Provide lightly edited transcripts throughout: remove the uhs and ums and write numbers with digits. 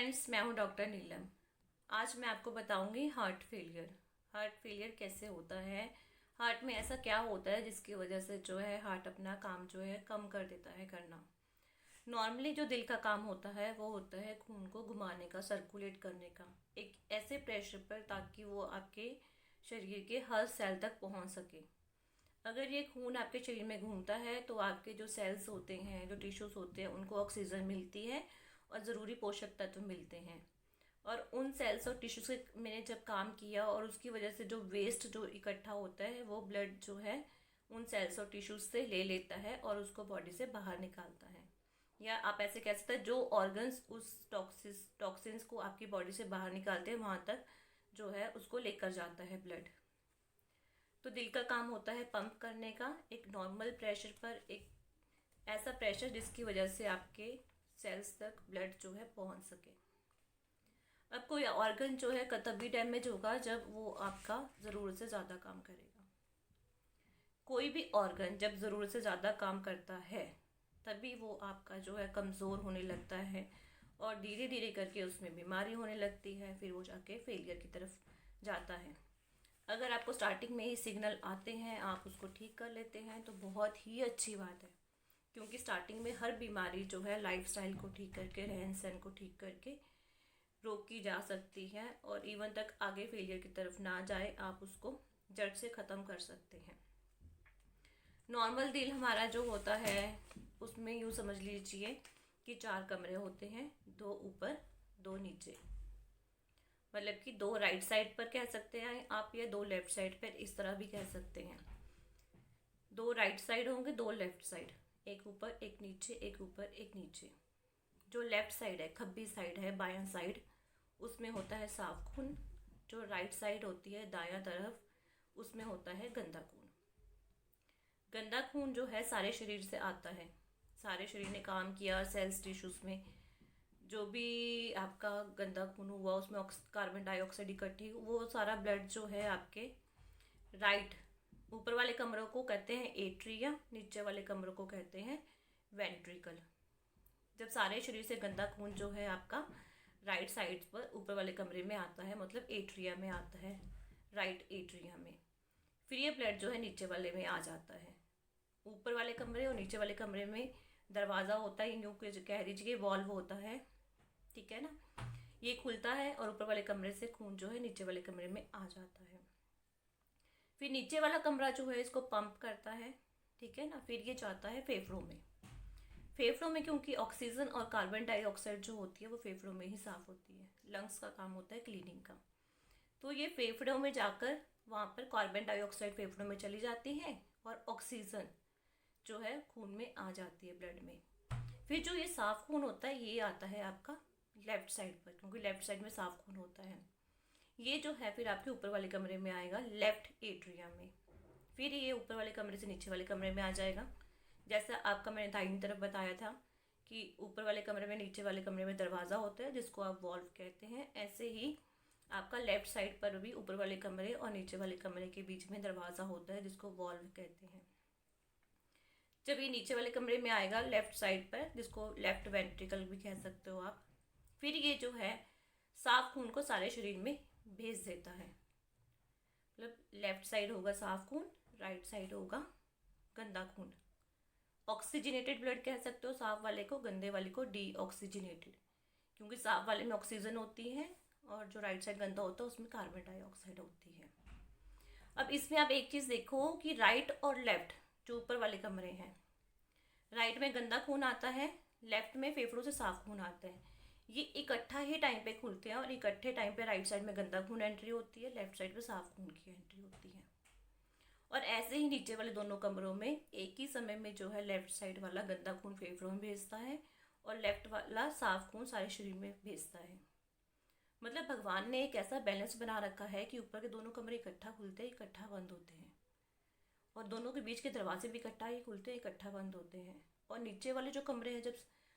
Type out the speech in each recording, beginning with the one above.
Friends, मैं हूं doctor नीलम। आज मैं आपको बताऊंगी हार्ट फेलियर। हार्ट फेलियर कैसे होता है, हार्ट में ऐसा क्या होता है जिसकी वजह से जो है हार्ट अपना काम जो है कम कर देता है करना। नॉर्मली जो दिल का काम होता है वो होता है खून को घुमाने का, सर्कुलेट करने का, एक ऐसे प्रेशर पर ताकि वो आपके शरीर के हर सेल तक पहुंच सके। अगर ये खून आपके शरीर में घूमता है तो आपके जो सेल्स होते हैं, जो टिश्यूज होते हैं, उनको ऑक्सीजन मिलती है और ज़रूरी पोषक तत्व मिलते हैं। और उन सेल्स और टिश्यूज से मैंने जब काम किया और उसकी वजह से जो वेस्ट जो इकट्ठा होता है वो ब्लड जो है उन सेल्स और टिश्यूज से ले लेता है और उसको बॉडी से बाहर निकालता है। या आप ऐसे कह सकते हैं जो ऑर्गन्स उस टॉक्सिन्स को आपकी बॉडी से बाहर निकालते हैं वहाँ तक जो है उसको लेकर जाता है ब्लड। तो दिल का काम होता है पंप करने का, एक नॉर्मल प्रेशर पर, एक ऐसा प्रेशर जिसकी वजह से आपके सेल्स तक ब्लड जो है पहुंच सके। अब कोई ऑर्गन जो है तभी डैमेज होगा जब वो आपका ज़रूरत से ज़्यादा काम करेगा। कोई भी ऑर्गन जब ज़रूरत से ज़्यादा काम करता है तभी वो आपका जो है कमज़ोर होने लगता है और धीरे धीरे करके उसमें बीमारी होने लगती है, फिर वो जाके फेलियर की तरफ जाता है। अगर आपको स्टार्टिंग में ही सिग्नल आते हैं, आप उसको ठीक कर लेते हैं तो बहुत ही अच्छी बात है, क्योंकि स्टार्टिंग में हर बीमारी जो है लाइफस्टाइल को ठीक करके, रहन सहन को ठीक करके रोकी जा सकती है और इवन तक आगे फेलियर की तरफ ना जाए, आप उसको जड़ से ख़त्म कर सकते हैं। नॉर्मल दिल हमारा जो होता है उसमें यूँ समझ लीजिए कि 4 कमरे होते हैं, 2 ऊपर 2 नीचे। मतलब कि 2 राइट साइड पर कह सकते हैं आप, या 2 लेफ्ट साइड पर, इस तरह भी कह सकते हैं। 2 राइट साइड होंगे, 2 लेफ्ट साइड, एक ऊपर एक नीचे, एक ऊपर एक नीचे। जो लेफ्ट साइड है, खब्बी साइड है, बायां साइड, उसमें होता है साफ खून। जो राइट साइड होती है दायां तरफ, उसमें होता है गंदा खून। गंदा खून जो है सारे शरीर से आता है, सारे शरीर ने काम किया, सेल्स टिश्यूज में जो भी आपका गंदा खून हुआ उसमें कार्बन डाइऑक्साइड इकट्ठी, वो सारा ब्लड जो है आपके राइट ऊपर वाले कमरों को कहते हैं एट्रिया, नीचे वाले कमरों को कहते हैं वेंट्रिकल। जब सारे शरीर से गंदा खून जो है आपका राइट साइड पर ऊपर वाले कमरे में आता है, मतलब एट्रिया में आता है, राइट एट्रिया में, फिर ये ब्लड जो है नीचे वाले में आ जाता है। ऊपर वाले कमरे और नीचे वाले कमरे में दरवाज़ा होता है, यूँ कह दीजिए वॉल्व होता है, ठीक है ना। ये खुलता है और ऊपर वाले कमरे से खून जो है नीचे वाले कमरे में आ जाता है। फिर नीचे वाला कमरा जो है इसको पंप करता है, ठीक है ना। फिर ये जाता है फेफड़ों में। फेफड़ों में क्योंकि ऑक्सीजन और कार्बन डाइऑक्साइड जो होती है वो फेफड़ों में ही साफ होती है, लंग्स का काम होता है क्लीनिंग का। तो ये फेफड़ों में जाकर वहाँ पर कार्बन डाइऑक्साइड फेफड़ों में चली जाती है और ऑक्सीजन जो है खून में आ जाती है, ब्लड में। फिर जो ये साफ खून होता है ये आता है आपका लेफ्ट साइड पर, क्योंकि लेफ्ट साइड में साफ खून होता है। ये जो है फिर आपके ऊपर वाले कमरे में आएगा, लेफ्ट एट्रिया में। फिर ये ऊपर वाले कमरे से नीचे वाले कमरे में आ जाएगा। जैसा आपका मैंने दाहिनी तरफ बताया था कि ऊपर वाले कमरे में, नीचे वाले कमरे में दरवाज़ा होता है जिसको आप वॉल्व कहते हैं, ऐसे ही आपका लेफ्ट साइड पर भी ऊपर वाले कमरे और नीचे वाले कमरे के बीच में दरवाज़ा होता है जिसको वॉल्व कहते हैं। जब ये नीचे वाले कमरे में आएगा लेफ्ट साइड पर, जिसको लेफ्ट वेंट्रिकल भी कह सकते हो आप, फिर ये जो है साफ खून को सारे शरीर में भेज देता है। मतलब लेफ्ट साइड होगा साफ खून, राइट साइड होगा गंदा खून। ऑक्सीजनेटेड ब्लड कह सकते हो साफ वाले को, गंदे वाले को डी ऑक्सीजनेटेड, क्योंकि साफ वाले में ऑक्सीजन होती है और जो राइट साइड गंदा होता है उसमें कार्बन डाइऑक्साइड होती है। अब इसमें आप एक चीज़ देखो कि राइट और लेफ्ट जो ऊपर वाले कमरे हैं, राइट में गंदा खून आता है, लेफ्ट में फेफड़ों से साफ खून आता है। ये इकट्ठा ही टाइम पे खुलते हैं और इकट्ठे टाइम पे राइट साइड में गंदा खून एंट्री होती है, लेफ्ट साइड पे साफ खून की एंट्री होती है। और ऐसे ही नीचे वाले दोनों कमरों में एक ही समय में जो है लेफ्ट साइड वाला गंदा खून फेफड़ों में भेजता है और लेफ्ट वाला साफ खून सारे शरीर में भेजता है। मतलब भगवान ने एक ऐसा बैलेंस बना रखा है कि ऊपर के दोनों कमरे इकट्ठा खुलते हैं, इकट्ठा बंद होते हैं, और दोनों के बीच के दरवाजे भी इकट्ठा ही खुलते हैं, इकट्ठा बंद होते हैं। और नीचे वाले जो कमरे हैं, जब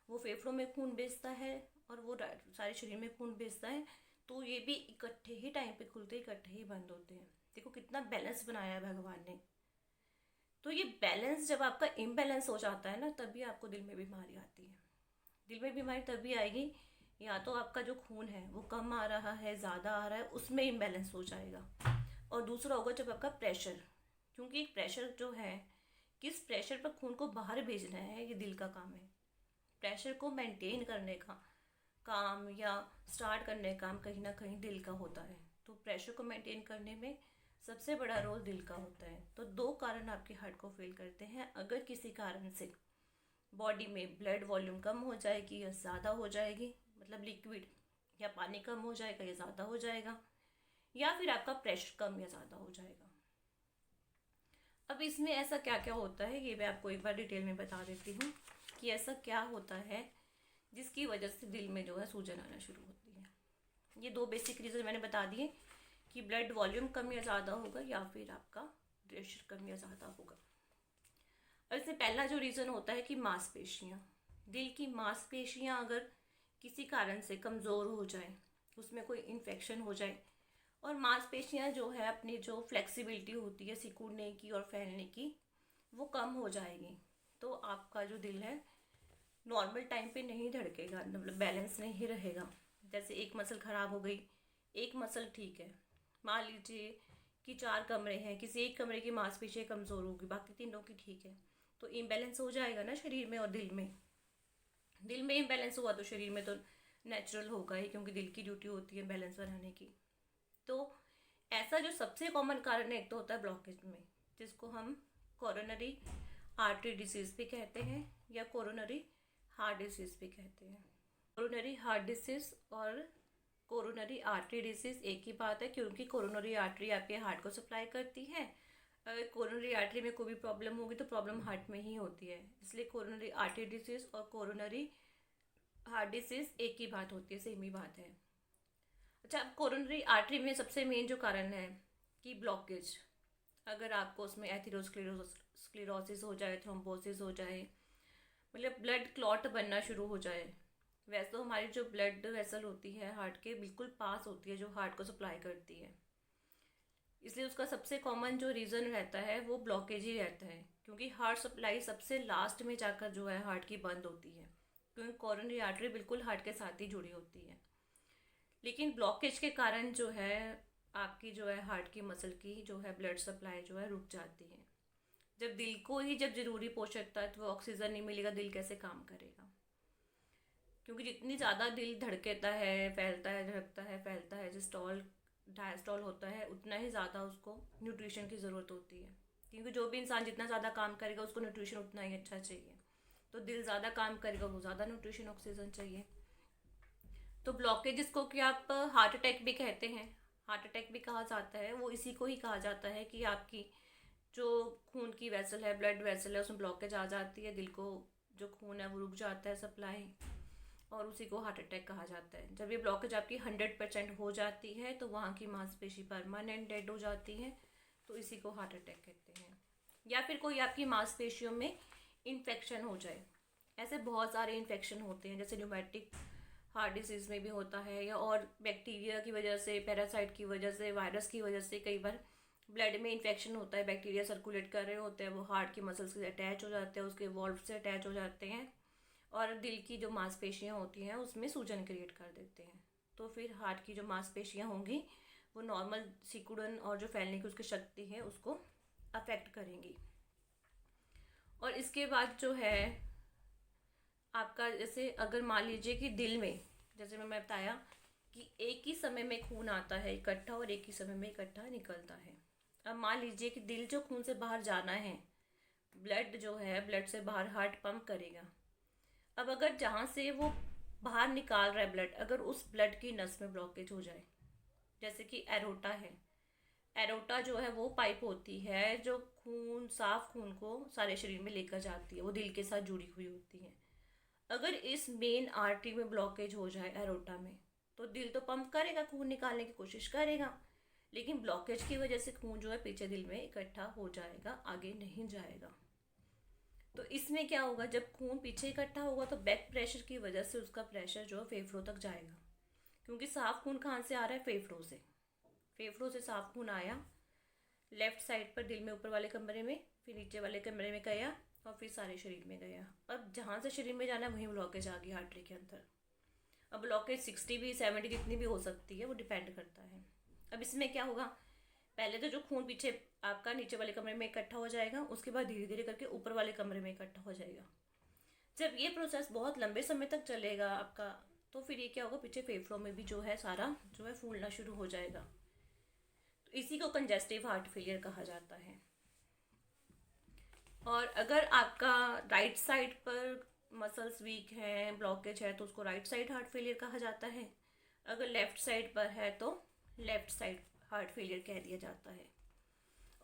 वो फेफड़ों में खून भेजता है और वो सारे शरीर में खून भेजता है, तो ये भी इकट्ठे ही टाइम पे खुलते, इकट्ठे ही बंद होते हैं। देखो कितना बैलेंस बनाया है भगवान ने। तो ये बैलेंस जब आपका इम्बैलेंस हो जाता है ना, तभी आपको दिल में बीमारी आती है। दिल में बीमारी तभी आएगी या तो आपका जो खून है वो कम आ रहा है, ज़्यादा आ रहा है, उसमें इम्बैलेंस हो जाएगा। और दूसरा होगा जब आपका प्रेशर, क्योंकि प्रेशर जो है, किस प्रेशर पर खून को बाहर भेजना है ये दिल का काम है। प्रेशर को मेंटेन करने का काम या स्टार्ट करने का काम कहीं ना कहीं दिल का होता है। तो प्रेशर को मेंटेन करने में सबसे बड़ा रोल दिल का होता है। तो दो कारण आपके हार्ट को फेल करते हैं। अगर किसी कारण से बॉडी में ब्लड वॉल्यूम कम हो जाएगी या ज़्यादा हो जाएगी, मतलब लिक्विड या पानी कम हो जाएगा या ज़्यादा हो जाएगा, या फिर आपका प्रेशर कम या ज़्यादा हो जाएगा। अब इसमें ऐसा क्या क्या होता है ये मैं आपको एक बार डिटेल में बता देती हूँ कि ऐसा क्या होता है जिसकी वजह से दिल में जो है सूजन आना शुरू होती है। ये दो बेसिक रीज़न मैंने बता दिए कि ब्लड वॉल्यूम कम या ज़्यादा होगा या फिर आपका प्रेशर कम या ज़्यादा होगा। और इसमें पहला जो रीज़न होता है कि मांसपेशियाँ, दिल की मांसपेशियाँ अगर किसी कारण से कमज़ोर हो जाए, उसमें कोई इन्फेक्शन हो जाए और मांसपेशियाँ जो है अपनी जो फ्लेक्सिबिलिटी होती है सिकुड़ने की और फैलने की वो कम हो जाएगी, तो आपका जो दिल है नॉर्मल टाइम पे नहीं धड़केगा, मतलब बैलेंस नहीं रहेगा। जैसे एक मसल ख़राब हो गई, एक मसल ठीक है, मान लीजिए कि 4 कमरे हैं, किसी एक कमरे की मांसपेशियाँ कमज़ोर होगी, बाकी तीनों की ठीक है, तो इम्बैलेंस हो जाएगा ना शरीर में और दिल में। दिल में इम्बैलेंस हुआ तो शरीर में तो नेचुरल होगा ही, क्योंकि दिल की ड्यूटी होती है बैलेंस बनाने की। तो ऐसा जो सबसे कॉमन कारण है, एक तो होता है ब्लॉकेज में, जिसको हम कोरोनरी आर्टरी डिसीज़ भी कहते हैं या कोरोनरी हार्ट डिसीज़ भी कहते हैं। कोरोनरी हार्ट डिसीज़ और कोरोनरी आर्टरी डिसीज़ एक ही बात है, क्योंकि कोरोनरी आर्टरी आपके हार्ट को सप्लाई करती है। अगर कोरोनरी आर्टरी में कोई भी प्रॉब्लम होगी तो प्रॉब्लम हार्ट में ही होती है, इसलिए कोरोनरी आर्टरी डिसीज़ और कोरोनरी हार्ट डिसीज़ एक ही बात होती है, सेम ही बात है। अच्छा, अब कोरोनरी आर्टरी में सबसे मेन जो कारण है कि ब्लॉकेज, अगर आपको उसमें एथेरोस्क्लेरोसिस हो जाए, थ्रोम्बोसिस हो जाए, मतलब ब्लड क्लॉट बनना शुरू हो जाए। वैसे तो हमारी जो ब्लड वेसल होती है हार्ट के बिल्कुल पास होती है, जो हार्ट को सप्लाई करती है, इसलिए उसका सबसे कॉमन जो रीज़न रहता है वो ब्लॉकेज ही रहता है, क्योंकि हार्ट सप्लाई सबसे लास्ट में जाकर जो है हार्ट की बंद होती है, क्योंकि कोरोनरी आर्टरी बिल्कुल हार्ट के साथ ही जुड़ी होती है। लेकिन ब्लॉकेज के कारण जो है आपकी जो है हार्ट की मसल की जो है ब्लड सप्लाई जो है रुक जाती है। जब दिल को ही जब ज़रूरी पोषक तत्व ऑक्सीजन नहीं मिलेगा, दिल कैसे काम करेगा? क्योंकि जितनी ज़्यादा दिल धड़केता है, फैलता है, धड़कता है, फैलता है, सिस्टोल डायस्टोल होता है, उतना ही ज़्यादा उसको न्यूट्रिशन की ज़रूरत होती है, क्योंकि जो भी इंसान जितना ज़्यादा काम करेगा उसको न्यूट्रिशन उतना ही अच्छा चाहिए। तो दिल ज़्यादा काम करेगा, वो ज़्यादा न्यूट्रिशन ऑक्सीजन चाहिए। तो ब्लॉकेज जिसको कि आप हार्ट अटैक भी कहते हैं, हार्ट अटैक भी कहा जाता है, वो इसी को ही कहा जाता है कि आपकी जो खून की वेसल है, ब्लड वेसल है, उसमें ब्लॉकेज आ जाती है, दिल को जो खून है वो रुक जाता है सप्लाई, और उसी को हार्ट अटैक कहा जाता है। जब ये ब्लॉकेज आपकी 100% हो जाती है तो वहाँ की मांसपेशी परमानेंट डेड हो जाती है, तो इसी को हार्ट अटैक कहते हैं। या फिर कोई आपकी मांसपेशियों में इन्फेक्शन हो जाए, ऐसे बहुत सारे इन्फेक्शन होते हैं, जैसे न्यूमेटिक हार्ट डिसीज़ में भी होता है, या और बैक्टीरिया की वजह से, पैरासाइट की वजह से, वायरस की वजह से कई बार ब्लड में इन्फेक्शन होता है, बैक्टीरिया सर्कुलेट कर रहे होते हैं, वो हार्ट की मसल्स से अटैच हो जाते हैं, उसके वॉल्व से अटैच हो जाते हैं और दिल की जो मांसपेशियाँ होती हैं उसमें सूजन क्रिएट कर देते हैं। तो फिर हार्ट की जो मांसपेशियाँ होंगी वो नॉर्मल सिकुड़न और जो फैलने की उसकी शक्ति है उसको अफेक्ट करेंगी। और इसके बाद जो है आपका, जैसे अगर मान लीजिए कि दिल में, जैसे मैं बताया कि एक ही समय में खून आता है इकट्ठा और एक ही समय में इकट्ठा निकलता है। अब मान लीजिए कि दिल जो खून से बाहर जाना है, ब्लड जो है, ब्लड से बाहर हार्ट पंप करेगा। अब अगर जहाँ से वो बाहर निकाल रहा है ब्लड, अगर उस ब्लड की नस में ब्लॉकेज हो जाए, जैसे कि एरोटा है, एरोटा जो है वो पाइप होती है जो खून, साफ खून को सारे शरीर में लेकर जाती है, वो दिल के साथ जुड़ी हुई होती है। अगर इस मेन आर्टरी में ब्लॉकेज हो जाए एरोटा में, तो दिल तो पंप करेगा, खून निकालने की कोशिश करेगा, लेकिन ब्लॉकेज की वजह से खून जो है पीछे दिल में इकट्ठा हो जाएगा, आगे नहीं जाएगा। तो इसमें क्या होगा, जब खून पीछे इकट्ठा होगा तो बैक प्रेशर की वजह से उसका प्रेशर जो है फेफड़ों तक जाएगा, क्योंकि साफ खून कहाँ से आ रहा है, फेफड़ों से। फेफड़ों से साफ खून आया लेफ्ट साइड पर दिल में ऊपर वाले कमरे में, फिर नीचे वाले कमरे में गया और फिर सारे शरीर में गया। अब जहाँ से शरीर में जाना है वहीं ब्लॉकेज आ गई आर्टरी के अंदर। अब ब्लॉकेज 60 भी 70 जितनी भी हो सकती है, वो डिपेंड करता है। अब इसमें क्या होगा, पहले तो जो खून पीछे आपका नीचे वाले कमरे में इकट्ठा हो जाएगा, उसके बाद धीरे धीरे करके ऊपर वाले कमरे में इकट्ठा हो जाएगा। जब ये प्रोसेस बहुत लंबे समय तक चलेगा आपका, तो फिर ये क्या होगा, पीछे फेफड़ों में भी जो है सारा जो है फूलना शुरू हो जाएगा। तो इसी को कंजेस्टिव हार्ट फेलियर कहा जाता है। और अगर आपका राइट साइड पर मसल्स वीक हैं, ब्लॉकेज है, तो उसको राइट साइड हार्ट फेलियर कहा जाता है। अगर लेफ्ट साइड पर है तो लेफ्ट साइड हार्ट फेलियर कह दिया जाता है।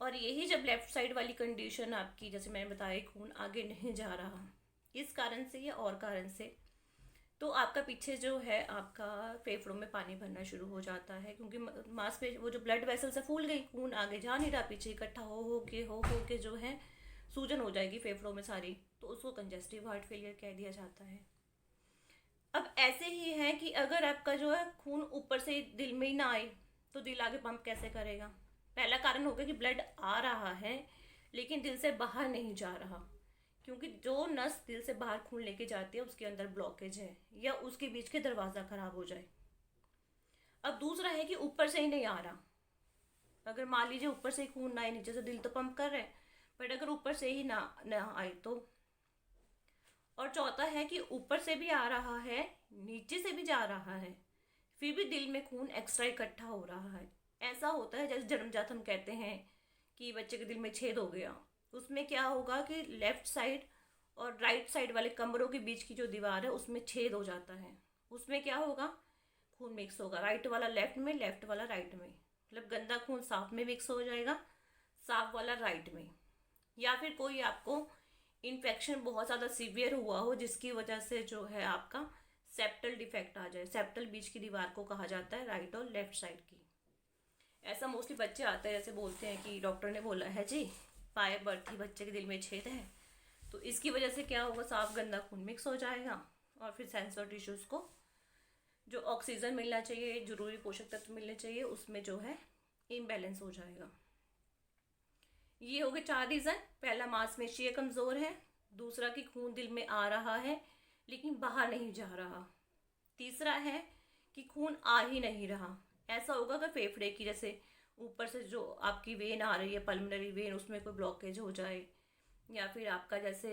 और यही जब लेफ्ट साइड वाली कंडीशन आपकी, जैसे मैंने बताया, खून आगे नहीं जा रहा इस कारण से या और कारण से, तो आपका पीछे जो है आपका फेफड़ों में पानी भरना शुरू हो जाता है, क्योंकि मांस पे वो जो ब्लड वेसल से फूल गई, खून आगे जा नहीं रहा, पीछे इकट्ठा हो के जो है सूजन हो जाएगी फेफड़ों में सारी, तो उसको कंजेस्टिव हार्ट फेलियर कह दिया जाता है। अब ऐसे ही है कि अगर आपका जो है खून ऊपर से दिल में ही ना आए, तो दिल आगे पंप कैसे करेगा। पहला कारण होगा कि ब्लड आ रहा है लेकिन दिल से बाहर नहीं जा रहा, क्योंकि जो नस दिल से बाहर खून लेके जाती है उसके अंदर ब्लॉकेज है, या उसके बीच के दरवाज़ा खराब हो जाए। अब दूसरा है कि ऊपर से ही नहीं आ रहा। अगर मान लीजिए ऊपर से ही खून ना आए, नीचे से दिल तो पंप कर रहे हैं, बट अगर ऊपर से ही ना आए तो। और चौथा है कि ऊपर से भी आ रहा है, नीचे से भी जा रहा है, फिर भी दिल में खून एक्स्ट्रा इकट्ठा हो रहा है। ऐसा होता है जैसे जन्मजात हम कहते हैं कि बच्चे के दिल में छेद हो गया, उसमें क्या होगा कि लेफ्ट साइड और राइट साइड वाले कमरों के बीच की जो दीवार है उसमें छेद हो जाता है। उसमें क्या होगा, खून मिक्स होगा, राइट वाला लेफ्ट में, लेफ्ट वाला राइट में, मतलब गंदा खून साफ में मिक्स हो जाएगा, साफ वाला राइट में। या फिर कोई आपको इन्फेक्शन बहुत ज़्यादा सीवियर हुआ हो जिसकी वजह से जो है आपका सेप्टल डिफेक्ट आ जाए। सेप्टल बीच की दीवार को कहा जाता है राइट और लेफ्ट साइड की। ऐसा मोस्टली बच्चे आते हैं, जैसे बोलते हैं कि डॉक्टर ने बोला है जी पाए बर्थ ही बच्चे के दिल में छेद है, तो इसकी वजह से क्या होगा, साफ गंदा खून मिक्स हो जाएगा और फिर सेंसर टिश्यूज़ को जो ऑक्सीजन मिलना चाहिए, जरूरी पोषक तत्व मिलने चाहिए, उसमें जो है इम्बैलेंस हो जाएगा। ये हो गए 4 रीज़न। पहला, मांसपेशियाँ कमज़ोर है। दूसरा कि खून दिल में आ रहा है लेकिन बाहर नहीं जा रहा। तीसरा है कि खून आ ही नहीं रहा। ऐसा होगा अगर फेफड़े की जैसे ऊपर से जो आपकी वेन आ रही है, पल्मोनरी वेन, उसमें कोई ब्लॉकेज हो जाए, या फिर आपका जैसे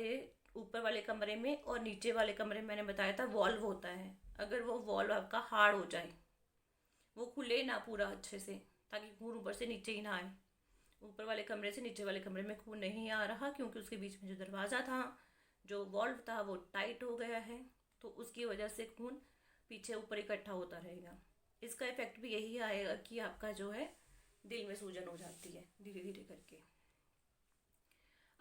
ऊपर वाले कमरे में और नीचे वाले कमरे में मैंने बताया था वॉल्व होता है, अगर वो वॉल्व आपका हार्ड हो जाए, वो खुले ना पूरा अच्छे से, ताकि खून ऊपर से नीचे ही ना आए। ऊपर वाले कमरे से नीचे वाले कमरे में खून नहीं आ रहा क्योंकि उसके बीच में जो दरवाज़ा था, जो वॉल्व था, वो टाइट हो गया है, तो उसकी वजह से खून पीछे ऊपर इकट्ठा होता रहेगा। इसका इफेक्ट भी यही आएगा कि आपका जो है दिल में सूजन हो जाती है धीरे धीरे करके।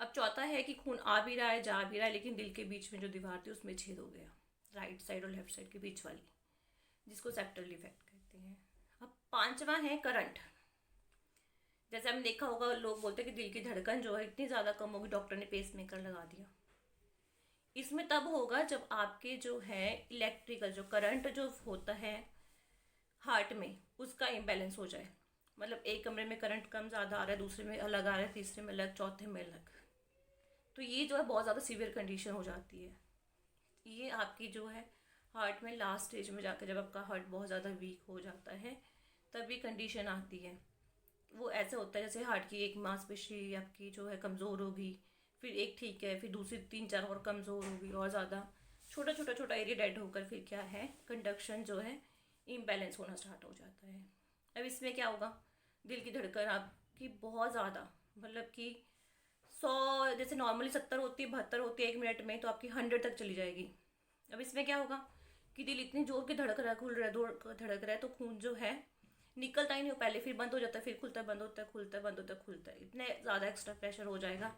अब चौथा है कि खून आ भी रहा है, जा भी रहा है, लेकिन दिल के बीच में जो दीवार थी उसमें छेद हो गया, राइट साइड और लेफ्ट साइड के बीच वाली, जिसको सेप्टल डिफेक्ट कहते हैं। अब पांचवा है करंट। जैसे हमने देखा होगा, लोग बोलते हैं कि दिल की धड़कन जो है इतनी ज़्यादा कम होगी, डॉक्टर ने पेस मेकर लगा दिया। इसमें तब होगा जब आपके जो है इलेक्ट्रिकल जो करंट जो होता है हार्ट में, उसका इम्बैलेंस हो जाए। मतलब एक कमरे में करंट कम ज़्यादा आ रहा है, दूसरे में अलग आ रहा है, तीसरे में अलग, चौथे में अलग, तो ये जो है बहुत ज़्यादा सीवियर कंडीशन हो जाती है। ये आपकी जो है हार्ट में लास्ट स्टेज में जाकर, जब आपका हार्ट बहुत ज़्यादा वीक हो जाता है, तब ये कंडीशन आती है। वो ऐसे होता है जैसे हार्ट की एक मांसपेशी आपकी जो है कमज़ोर होगी, फिर एक ठीक है, फिर दूसरी 3-4 और कमज़ोर होगी, और ज़्यादा छोटा छोटा छोटा एरिया डेड होकर फिर क्या है, कंडक्शन जो है इम्बैलेंस होना स्टार्ट हो जाता है। अब इसमें क्या होगा, दिल की धड़कन आपकी बहुत ज़्यादा, मतलब कि 100 जैसे नॉर्मली 70 होती है, 72 होती है 1 मिनट में, तो आपकी 100 तक चली जाएगी। अब इसमें क्या होगा कि दिल इतनी जोर के धड़क रहा है, खुल रहा है, जोर धड़क रहा है, तो खून जो है निकलता ही नहीं हो, पहले फिर बंद हो जाता है, फिर खुलता है, बंद होता है, खुलता है, बंद होता है, खुलता है, इतने ज़्यादा एक्स्ट्रा प्रेशर हो जाएगा,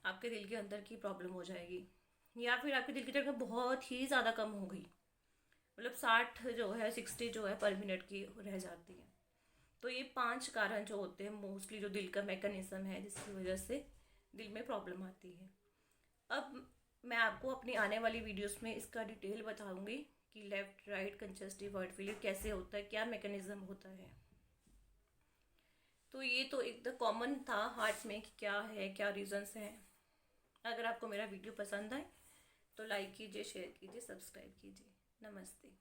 आपके दिल के अंदर की प्रॉब्लम हो जाएगी। या फिर आपकी दिल की धड़कन बहुत ही ज़्यादा कम हो गई, मतलब 60 जो है 60 जो है पर मिनट की रह जाती है। तो ये 5 कारण जो होते हैं मोस्टली, जो दिल का मैकेनिज्म है जिसकी वजह से दिल में प्रॉब्लम आती है। अब मैं आपको अपनी आने वाली वीडियोस में इसका डिटेल बताऊंगी कि left right congestive heart failure कैसे होता है, क्या मैकेनिज्म होता है। तो ये तो एक द कॉमन था हार्ट में कि क्या है, क्या रीजंस हैं। अगर आपको मेरा वीडियो पसंद आए तो लाइक कीजिए, शेयर कीजिए, सब्सक्राइब कीजिए। नमस्ते।